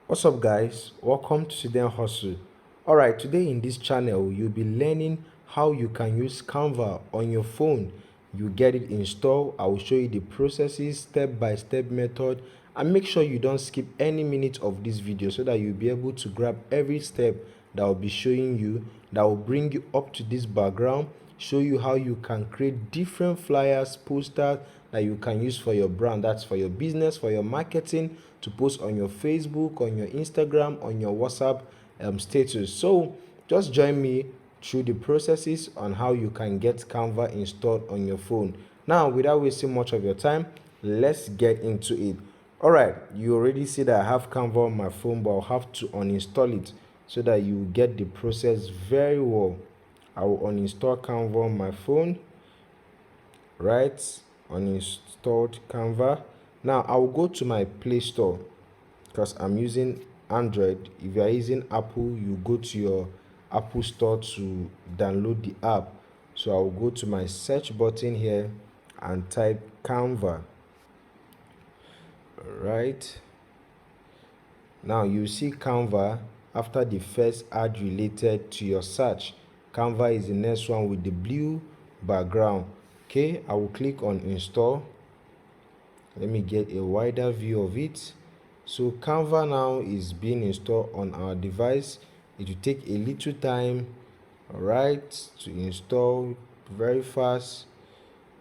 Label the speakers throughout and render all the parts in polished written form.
Speaker 1: What's up guys, welcome to Student Hustle. Alright, today in this channel you'll be learning how you can use Canva on your phone. You get it installed. I will show you the processes, step-by-step method, and make sure you don't skip any minute of this video so that you'll be able to grab every step that I'll be showing you, that will bring you up to this background, show you how you can create different flyers, posters that you can use for your brand. That's for your business, for your marketing, to post on your Facebook, on your Instagram, on your WhatsApp status. So just join me through the processes on how you can get Canva installed on your phone. Now, without wasting much of your time, let's get into it. All right, you already see that I have Canva on my phone, but I'll have to uninstall it so that you get the process very well. I will uninstall Canva on my phone. Right, uninstalled Canva. Now I will go to my Play Store because I'm using Android. If you are using Apple, you go to your Apple Store to download the app. So I will go to my search button here and type Canva. Right, now you see Canva after the first ad related to your search. Canva is the next one with the blue background. Okay, I will click on install. Let me get a wider view of it. So Canva now is being installed on our device. It will take a little time, all right, to install, very fast.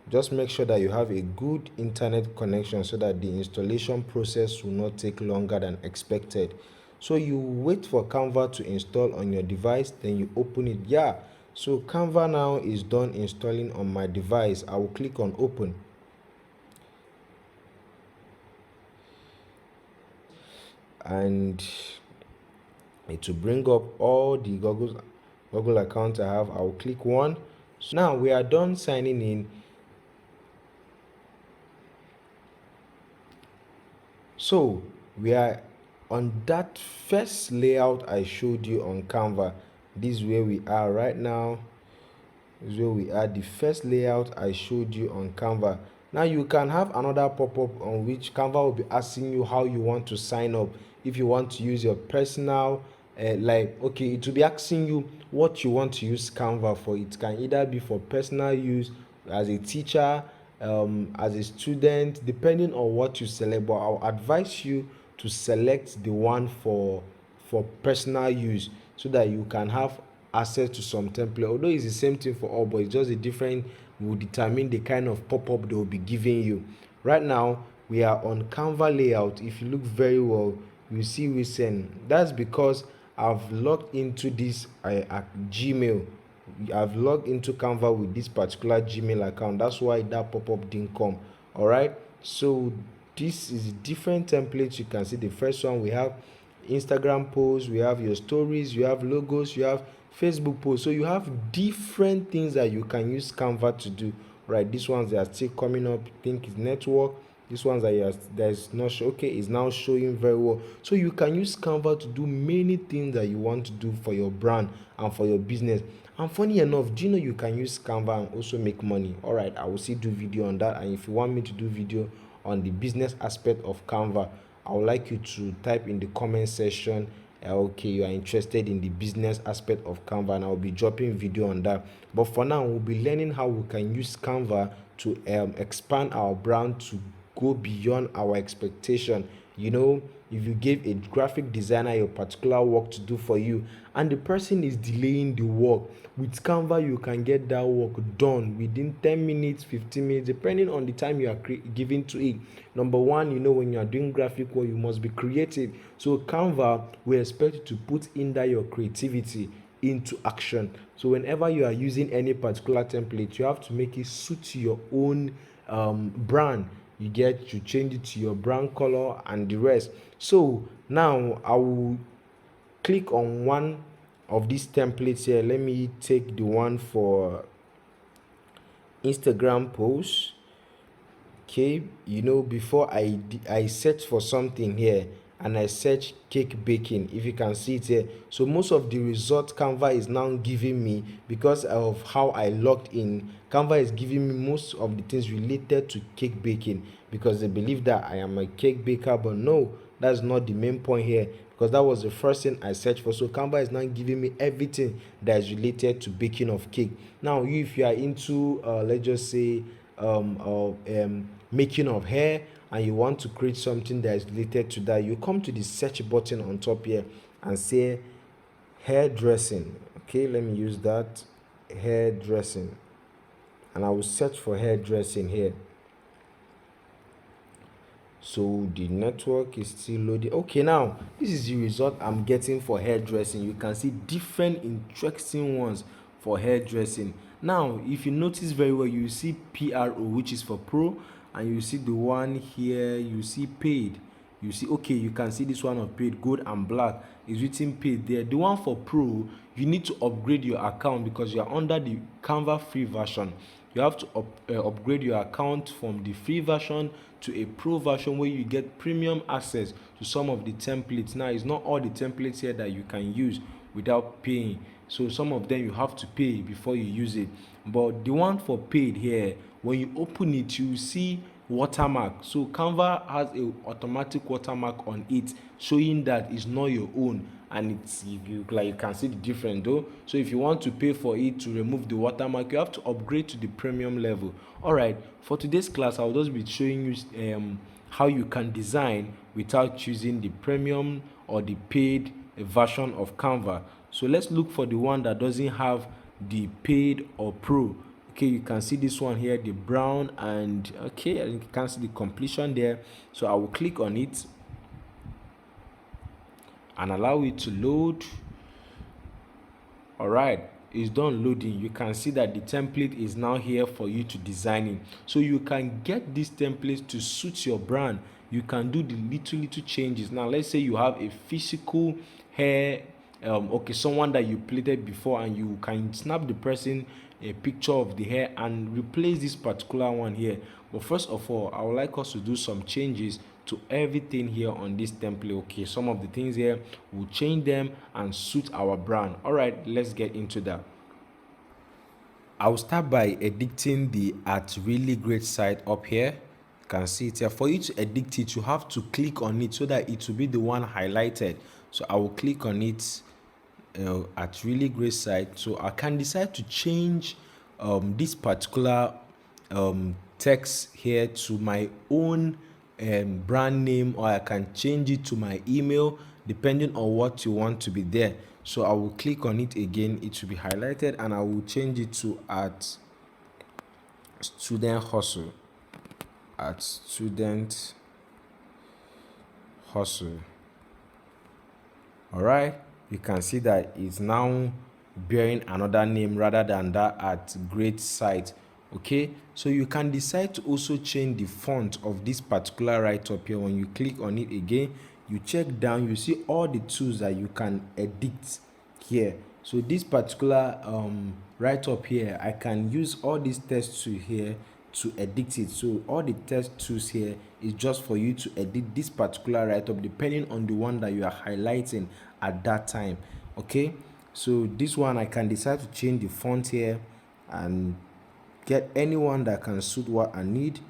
Speaker 1: Just make sure that you have a good internet connection so that the installation process will not take longer than expected. So you wait for Canva to install on your device, then you open it. Yeah, so Canva now is done installing on my device. I will click on open. And it will bring up all the Google accounts I have. I will click one. So now we are done signing in. So we are on that first layout I showed you on Canva. This is where we are right now. This is where we are, the first layout I showed you on Canva. Now you can have another pop-up on which Canva will be asking you how you want to sign up. If you want to use your personal, okay, it will be asking you what you want to use Canva for. It can either be for personal use, as a teacher, as a student, depending on what you select. But I'll advise you to select the one for personal use so that you can have access to some template. Although it's the same thing for all, but it's just a different will determine the kind of pop-up they will be giving you. Right now we are on Canva layout. If you look very well, you see recent. That's because I've logged into this Gmail. I've logged into Canva with this particular Gmail account. That's why that pop-up didn't come. All right, so this is different templates. You can see the first one, we have Instagram posts, we have your stories, you have logos, you have Facebook posts. So you have different things that you can use Canva to do. Right, these ones that are still coming up, think is network. This ones there's not show. Okay, is now showing very well. So you can use Canva to do many things that you want to do for your brand and for your business. And funny enough, do you know you can use Canva and also make money? All right, I will still do video on that. And if you want me to do video on the business aspect of Canva, I would like you to type in the comment section, okay, you are interested in the business aspect of Canva, and I'll be dropping video on that. But for now, we'll be learning how we can use Canva to expand our brand, to go beyond our expectation. You know, if you give a graphic designer a particular work to do for you and the person is delaying the work, with Canva you can get that work done within 10 minutes, 15 minutes, depending on the time you are giving to it. Number one, you know, when you are doing graphic work, you must be creative. So Canva will expect you to put in that your creativity into action. So whenever you are using any particular template, you have to make it suit your own brand. You get to change it to your brand color and the rest. So now I will click on one of these templates here. Let me take the one for Instagram posts. Okay, you know, before I search for something here and I search cake baking, if you can see it here. So most of the results Canva is now giving me, because of how I logged in, Canva is giving me most of the things related to cake baking because they believe that I am a cake baker. But no, that's not the main point here. because that was the first thing I searched for. So Canva is now giving me everything that is related to baking of cake. Now if you are into let's just say making of hair, and you want to create something that is related to that, you come to the search button on top here and say hairdressing. Okay, let me use that, hairdressing, and I will search for hairdressing here. So the network is still loading. Okay, now this is the result I'm getting for hairdressing. You can see different interesting ones for hairdressing. Now if you notice very well, you see PRO, which is for pro, and you see the one here, you see paid. You see, okay, you can see this one of paid, gold and black is written paid there. The one for pro, you need to upgrade your account because you are under the Canva free version. You have to upgrade your account from the free version to a pro version where you get premium access to some of the templates. Now it's not all the templates here that you can use without paying, so some of them you have to pay before you use it. But the one for paid here, when you open it, you see watermark. So Canva has a automatic watermark on it showing that it's not your own, and it's you can see the difference though. So if you want to pay for it to remove the watermark, you have to upgrade to the premium level. All right, for today's class I'll just be showing you how you can design without choosing the premium or the paid version of Canva. So let's look for the one that doesn't have the paid or pro. Okay, you can see this one here, the brown, and okay, you can see the completion there. So I will click on it and allow it to load. All right, it's done loading. You can see that the template is now here for you to design it. So you can get these templates to suit your brand. You can do the little changes. Now let's say you have a physical hair, okay, someone that you plated before, and you can snap the person a picture of the hair and replace this particular one here. But first of all, I would like us to do some changes to everything here on this template. Okay, some of the things here, we'll change them and suit our brand. All right, let's get into that. I'll start by editing the at really great site up here. You can see it here. For you to edit it, you have to click on it so that it will be the one highlighted. So I will click on it at really great site. So I can decide to change this particular text here to my own brand name, or I can change it to my email depending on what you want to be there. So I will click on it again, it will be highlighted, and I will change it to at student hustle, at student hustle. All right, you can see that it's now bearing another name rather than that at great site. Okay, so you can decide to also change the font of this particular right up here. When you click on it again, you check down, you see all the tools that you can edit here. So this particular right up here, I can use all these text tools here to edit it. So all the text tools here is just for you to edit this particular write-up depending on the one that you are highlighting at that time. Okay, so this one I can decide to change the font here and get anyone that can suit what I need.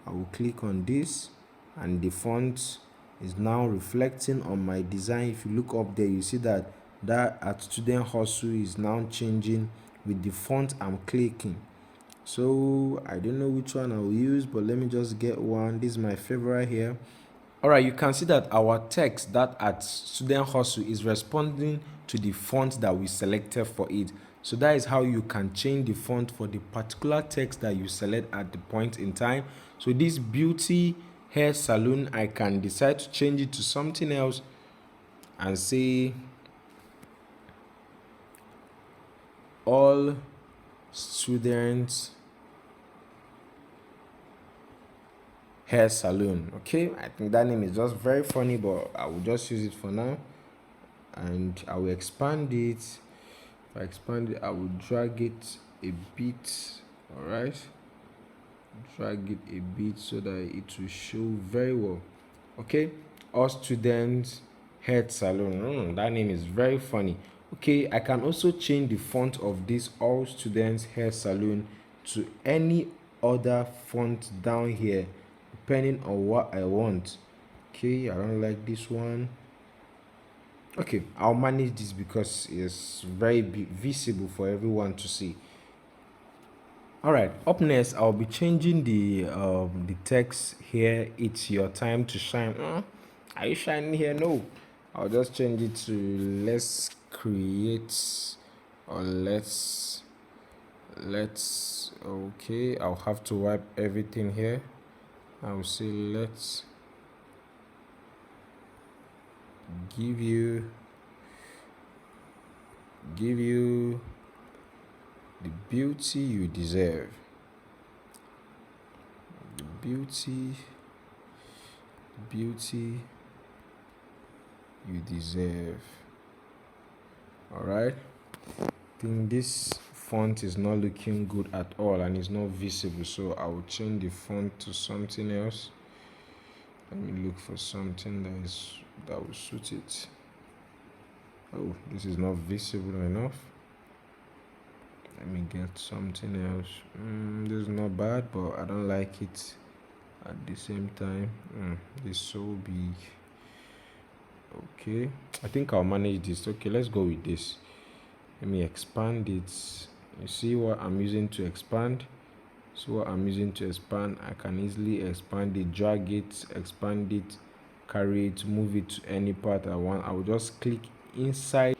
Speaker 1: I will click on this and the font is now reflecting on my design. If you look up there, you see that at student hustle is now changing with the font I'm clicking. So I don't know which one I'll use, but let me just get one. This is my favorite here. All right, you can see that our text that at student hustle is responding to the font that we selected for it. So that is how you can change the font for the particular text that you select at the point in time. So this beauty hair salon, I can decide to change it to something else and say all students hair salon. Okay, I think that name is just very funny, but I will just use it for now, and I will expand it. If I expand it, I will drag it a bit. All right, drag it a bit so that it will show very well. Okay, all students hair salon. That name is very funny. Okay, I can also change the font of this all students hair salon to any other font down here depending on what I want. Okay, I don't like this one. Okay, I'll manage this because it's very visible for everyone to see. All right, up next, I'll be changing the text here. It's your time to shine. Are you shining here? No. I'll just change it to let's create, or let's okay. I'll have to wipe everything here. I will say let's give you the beauty you deserve. The beauty you deserve. All right. I think this font is not looking good at all and it's not visible, so I will change the font to something else. Let me look for something that will suit it. Oh, this is not visible enough. Let me get something else. This is not bad, but I don't like it at the same time. It's so big. Okay, I think I'll manage this. Okay, let's go with this. Let me expand it. You see what I'm using to expand? So what I'm using to expand, I can easily expand it, drag it, expand it, carry it, move it to any part I want. I will just click inside.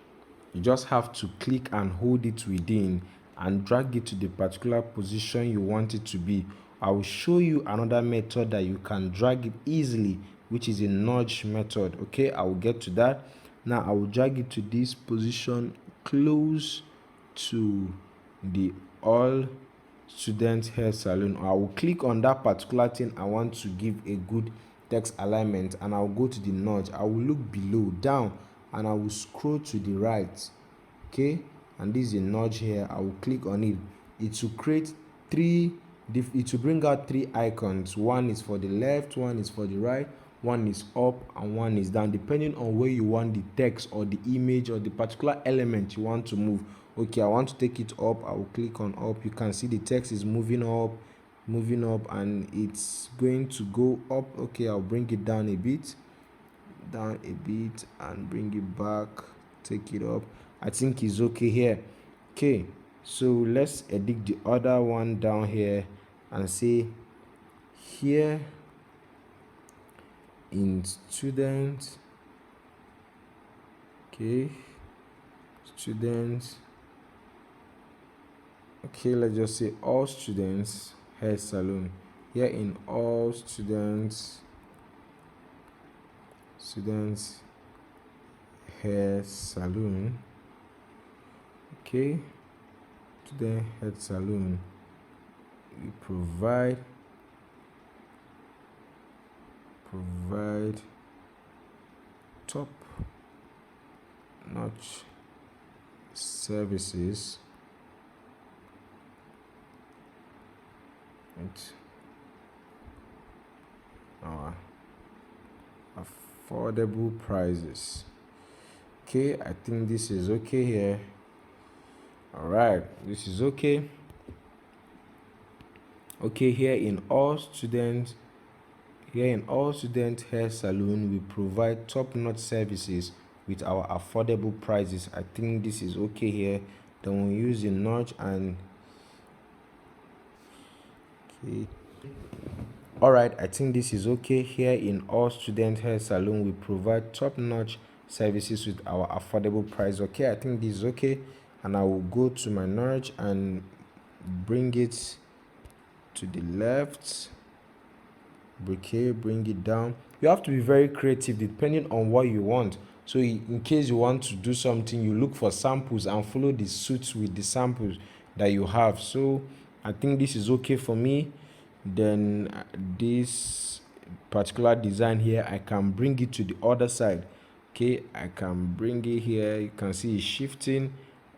Speaker 1: You just have to click and hold it within and drag it to the particular position you want it to be. I will show you another method that you can drag it easily, which is a nudge method. Okay, I will get to that. Now I will drag it to this position close to the all student hair salon. I will click on that particular thing I want to give a good text alignment, and I'll go to the nudge. I will look below down and I will scroll to the right. Okay, and this is a nudge here. I will click on it. It will create it will bring out three icons. One is for the left, one is for the right, one is up, and one is down, depending on where you want the text or the image or the particular element you want to move. Okay, I want to take it up. I will click on up. You can see the text is moving up, and it's going to go up. Okay, I'll bring it down a bit, and bring it back, take it up. I think it's okay here. Okay, so let's edit the other one down here and say here in students. Okay, students. Okay, let's just say all students hair salon. Here in all students hair salon. Okay, student hair salon. We provide top notch services at our affordable prices. Okay, I think this is okay here. All right, this is okay. Okay, here in all student hair salon, we provide top-notch services with our affordable prices. I think this is okay here. Then we'll use the notch and okay. All right, I think this is okay. Here in all student hair salon, we provide top-notch services with our affordable price. Okay, I think this is okay, and I will go to my notch and bring it to the left. Okay, bring it down. You have to be very creative depending on what you want. So in case you want to do something, you look for samples and follow the suits with the samples that you have. So I think this is okay for me. Then this particular design here, I can bring it to the other side. Okay, I can bring it here. You can see it's shifting.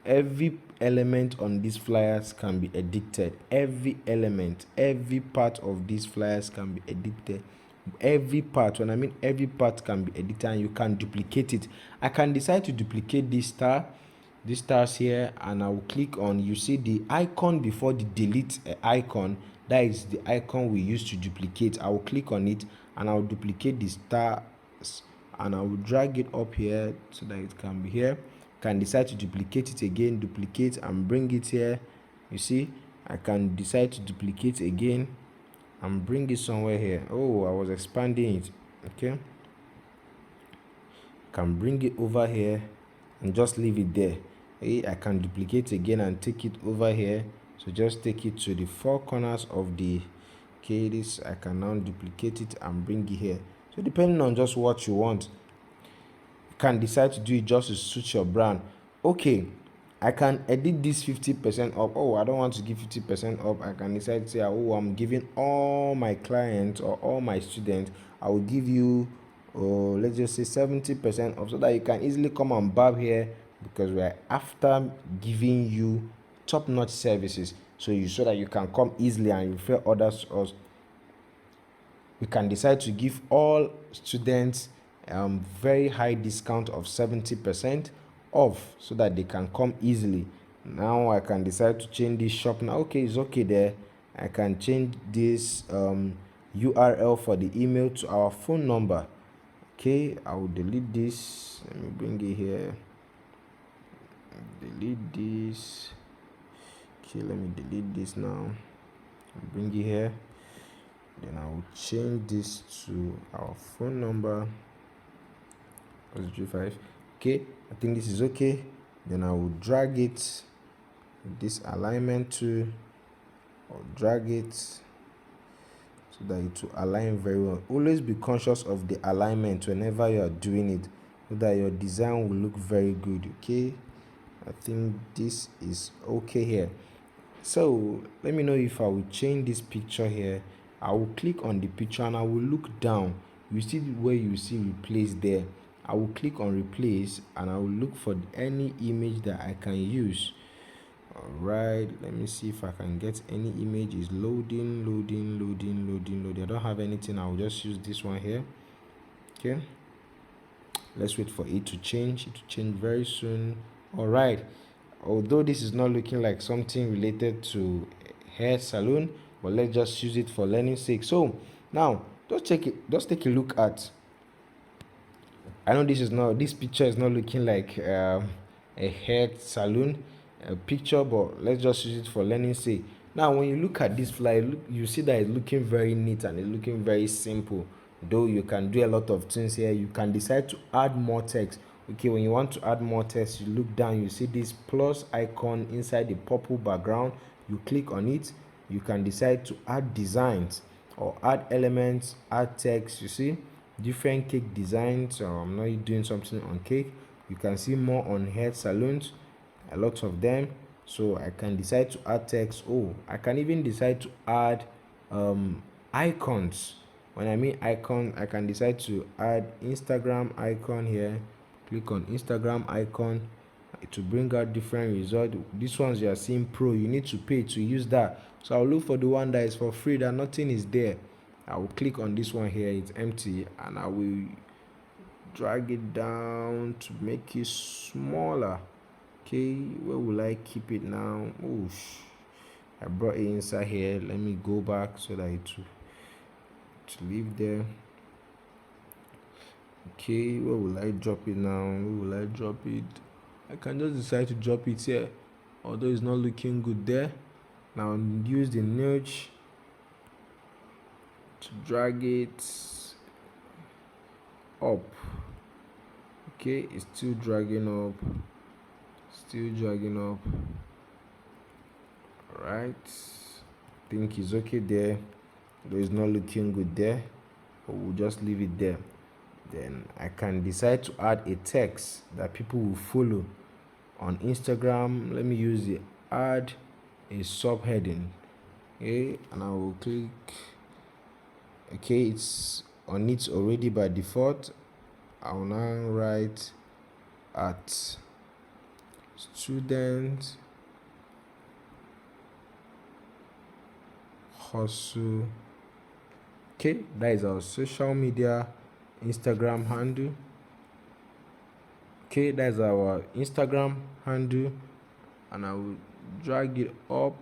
Speaker 1: Every element on these flyers can be edited. Every element, every part of these flyers can be edited. Every part, when I mean every part can be edited, and you can duplicate it. I can decide to duplicate this star, these stars here, and I will click on, you see the icon before the delete icon, that is the icon we use to duplicate. I will click on it and I will duplicate the stars and I will drag it up here so that it can be here. Can decide to duplicate it again, duplicate and bring it here. You see, I can decide to duplicate again and bring it somewhere here. Oh, I was expanding it. Okay, can bring it over here and just leave it there. I can duplicate again and take it over here. So just take it to the four corners of the, okay, this I can now duplicate it and bring it here. So depending on just what you want, you can decide to do it just to suit your brand. Okay, I can edit this 50% up. Oh, I don't want to give 50% up. I can decide to say, oh, I'm giving all my clients or all my students, I will give you, let's just say 70% off, so that you can easily come and barb here, because we're after giving you top-notch services, so that you can come easily and refer others to us. We can decide to give all students very high discount of 70% off, so that they can come easily. Now I can decide to change this shop now. Okay, it's okay there. I can change this URL for the email to our phone number. Okay, I will delete this. Let me bring it here. Delete this. Okay, let me delete this now. Bring it here. Then I will change this to our phone number. 035. Okay, I think this is okay. Then I will drag it with this alignment tool. I'll drag it so that it will align very well. Always be conscious of the alignment whenever you are doing it, so that your design will look very good. Okay, I think this is okay here. So let me know if I will change this picture here. I will click on the picture and I will look down. You see where you see replace there. I will click on replace and I will look for any image that I can use. All right, let me see if I can get any images. Loading. I don't have anything. I will just use this one here. Okay, let's wait for it to change. It will change very soon. All right, although this is not looking like something related to hair salon, but let's just use it for learning sake. So now just take a look at, I know this picture is not looking like a hair salon picture, but let's just use it for learning sake. Now when you look at this flyer, you see that it's looking very neat and it's looking very simple. Though you can do a lot of things here, you can decide to add more text. Okay, when you want to add more text, you look down, you see this plus icon inside the purple background. You click on it. You can decide to add designs or add elements, add text. You see different cake designs. I'm not doing something on cake. You can see more on hair salons, a lot of them. So I can decide to add text. Oh, I can even decide to add icons. When I mean icon, I can decide to add Instagram icon here. Click on Instagram icon to bring out different results. These ones you are seeing pro, you need to pay to use that. So I'll look for the one that is for free, that nothing is there. I will click on this one here, it's empty, and I will drag it down to make it smaller. Okay, where will I keep it now? Oh, I brought it inside here. Let me go back so that it will leave there. Okay, where will I drop it now? Where will I drop it? I can just decide to drop it here, although it's not looking good there. Now use the nudge to drag it up. Okay, it's still dragging up. All right, I think it's okay there, though it's not looking good there, but we'll just leave it there. Then I can decide to add a text that people will follow on Instagram. Let me use the add a subheading. Okay, and I will click. Okay, it's on it already by default. I will now write at student hustle. Okay, that is our social media Instagram handle. Okay, that's our Instagram handle, and I will drag it up.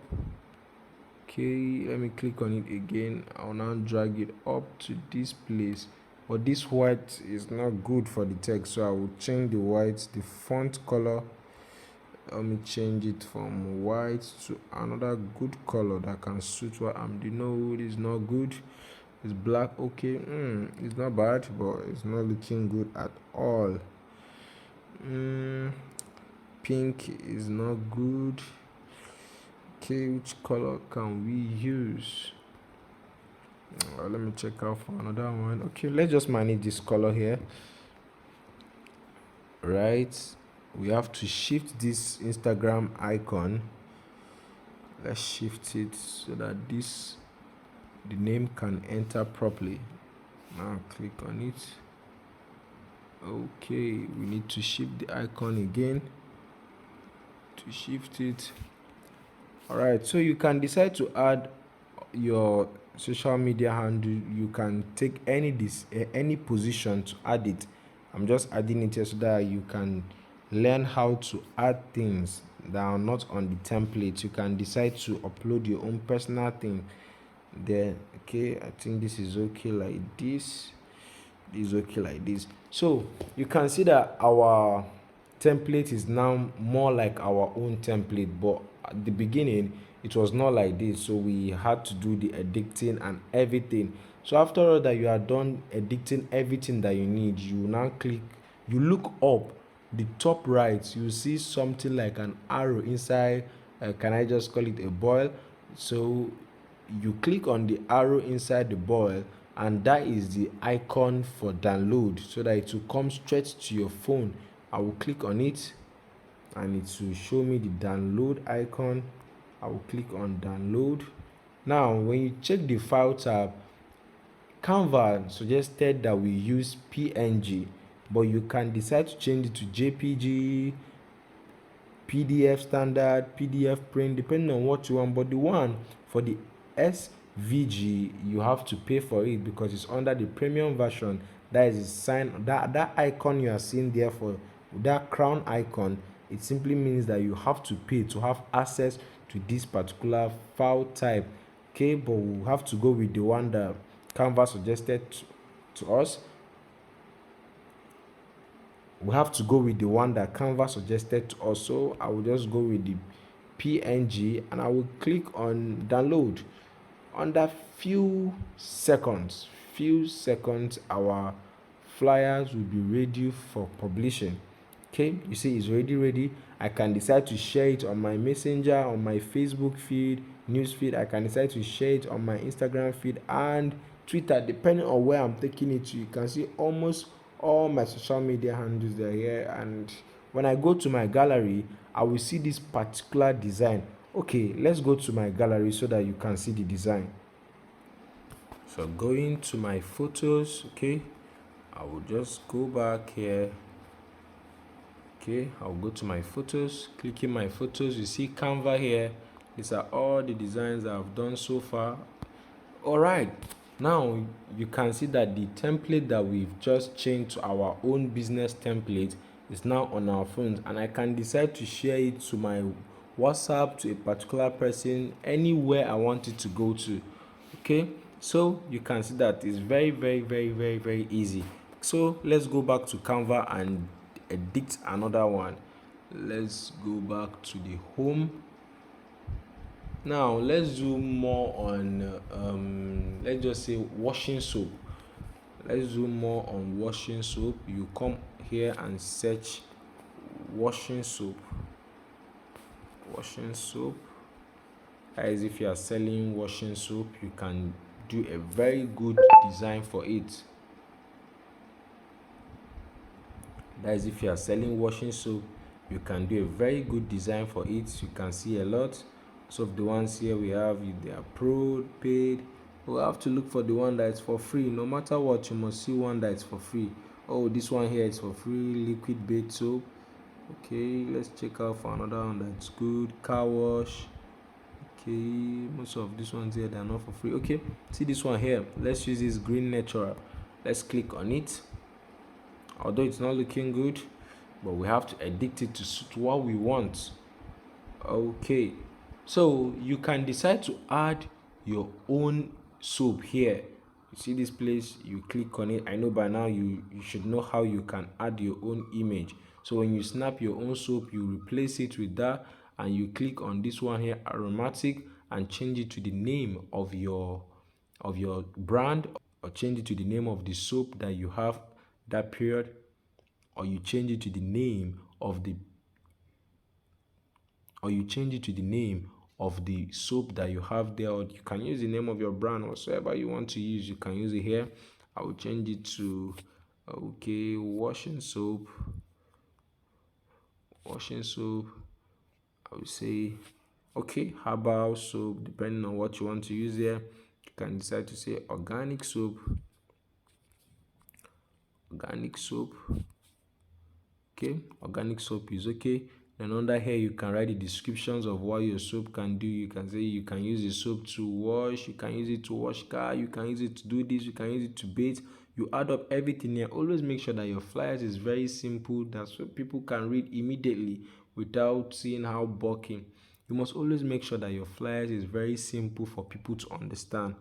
Speaker 1: Okay, let me click on it again. I'll now drag it up to this place. but this white is not good for the text, so I will change the white. The font color, let me change it from white to another good color that can suit what I'm doing. No, it is not good. It's black. Okay, it's not bad, but it's not looking good at all. Pink is not good. Okay, which color can we use? Let me check out for another one. Okay, let's just manage this color here. Right, we have to shift this Instagram icon. Let's shift it so that the name can enter properly. Now click on it. Okay, we need to shift the icon again to shift it. All right, so you can decide to add your social media handle. You can take any position to add it. I'm just adding it here so that you can learn how to add things that are not on the template. You can decide to upload your own personal thing there. Okay, I think this is okay like this. This is okay like this. So you can see that our template is now more like our own template, but at the beginning it was not like this, so we had to do the editing and everything. So after all that you are done editing everything that you need, you now click, you look up the top right, you see something like an arrow inside, can I just call it a boil? So you click on the arrow inside the boil, and that is the icon for download, so that it will come straight to your phone. I will click on it and it will show me the download icon. I will click on download. Now when you check the file tab, Canva suggested that we use PNG, but you can decide to change it to JPG, PDF standard, PDF print, depending on what you want. But the one for the SVG, you have to pay for it because it's under the premium version. That is sign, that icon you are seeing there, for that crown icon, it simply means that you have to pay to have access to this particular file type. Okay, but we have to go with the one that Canva suggested to us. We have to go with the one that Canva suggested to us. So I will just go with the PNG and I will click on download. Under few seconds, our flyers will be ready for publishing. Okay, you see it's already ready. I can decide to share it on my messenger, on my Facebook feed, news feed. I can decide to share it on my Instagram feed and Twitter, depending on where I'm taking it to. You can see almost all my social media handles are here, and when I go to my gallery, I will see this particular design. Okay, let's go to my gallery so that you can see the design. So going to my photos, okay, I will just go back here. Okay, I'll go to my photos, clicking my photos, you see Canva here. These are all the designs I've done so far. All right, now you can see that the template that we've just changed to our own business template is now on our phones, and I can decide to share it to my WhatsApp, to a particular person, anywhere I want it to go to. Okay, so you can see that it's very easy. So let's go back to Canva and edit another one. Let's go back to the home. Now let's do more on let's just say washing soap. Let's do more on washing soap. You come here and search washing soap. Washing soap. As if you are selling washing soap, you can do a very good design for it. That is, if you are selling washing soap, you can do a very good design for it. You can see a lot. So of the ones here we have, if they are pro, paid, we'll have to look for the one that is for free. No matter what, you must see one that is for free. Oh, this one here is for free, liquid bait soap. Okay, let's check out for another one that's good. Car wash. Okay, most of these ones here, they are not for free. Okay, see this one here. Let's use this green natural. Let's click on it. Although it's not looking good, but we have to edit it to suit what we want. Okay, so you can decide to add your own soap here. see this place, you click on it. I know by now you should know how you can add your own image. So when you snap your own soap, you replace it with that, and you click on this one here, aromatic, and change it to the name of your brand, or change it to the name of the soap that you have that period, or you change it to the name of the soap that you have there, or you can use the name of your brand, whatsoever you want to use, you can use it here. I will change it to okay, washing soap. I will say okay, herbal soap, depending on what you want to use here. You can decide to say organic soap. Okay, organic soap is okay. Then under here you can write the descriptions of what your soap can do. You can say you can use the soap to wash, you can use it to wash car, you can use it to do this, you can use it to bathe. You add up everything here. Always make sure that your flyers is very simple, that's what people can read immediately without seeing how bulky. You must always make sure that your flyers is very simple for people to understand.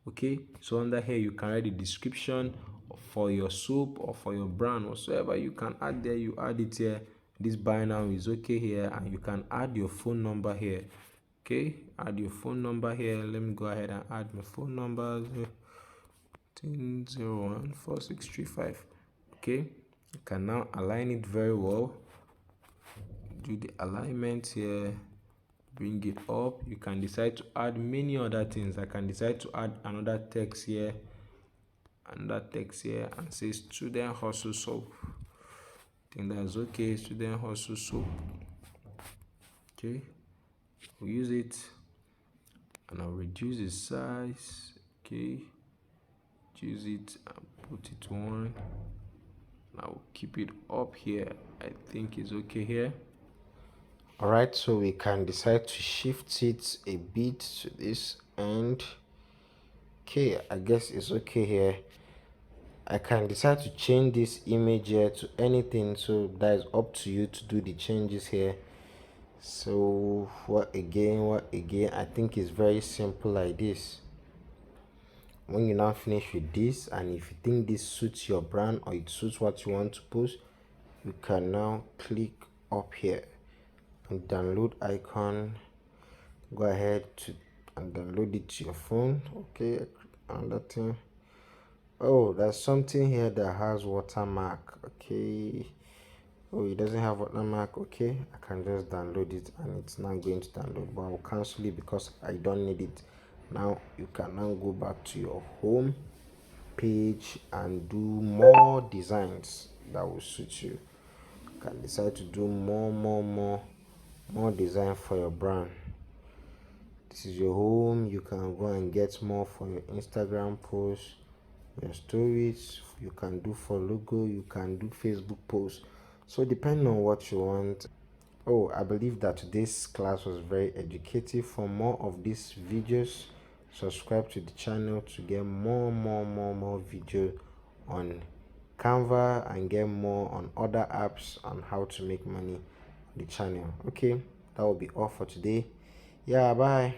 Speaker 1: Okay, so under here you can write the description for your soap or for your brand, whatsoever you can add there, you add it here. This buy now is okay here, and you can add your phone number here. Okay, add your phone number here. Let me go ahead and add my phone number, 014635. Okay, you can now align it very well. Do the alignment here, bring it up. You can decide to add many other things. I can decide to add another text here, and say student hustle soap. I think that's okay. Student hustle soap. Okay, we'll use it, and I'll reduce the size. Okay, choose it and put it on. I'll keep it up here. I think it's okay here. All right, so we can decide to shift it a bit to this end. Okay, I guess it's okay here. I can decide to change this image here to anything, so that is up to you to do the changes here. So what again, I think it's very simple like this. When you now finish with this, and if you think this suits your brand or it suits what you want to post, you can now click up here and download icon. Go ahead and download it to your phone. Okay, another thing. Oh, there's something here that has watermark. Okay, oh, it doesn't have watermark. Okay, I can just download it, and it's not going to download, but I'll cancel it because I don't need it. Now you can now go back to your home page and do more designs that will suit you. You can decide to do more design for your brand. This is your home. You can go and get more for your Instagram posts, your stories. You can do for logo, you can do Facebook posts. So depending on what you want. Oh, I believe that today's class was very educative. For more of these videos, subscribe to the channel to get more video on Canva, and get more on other apps on how to make money on the channel. Okay, that will be all for today. Yeah, bye.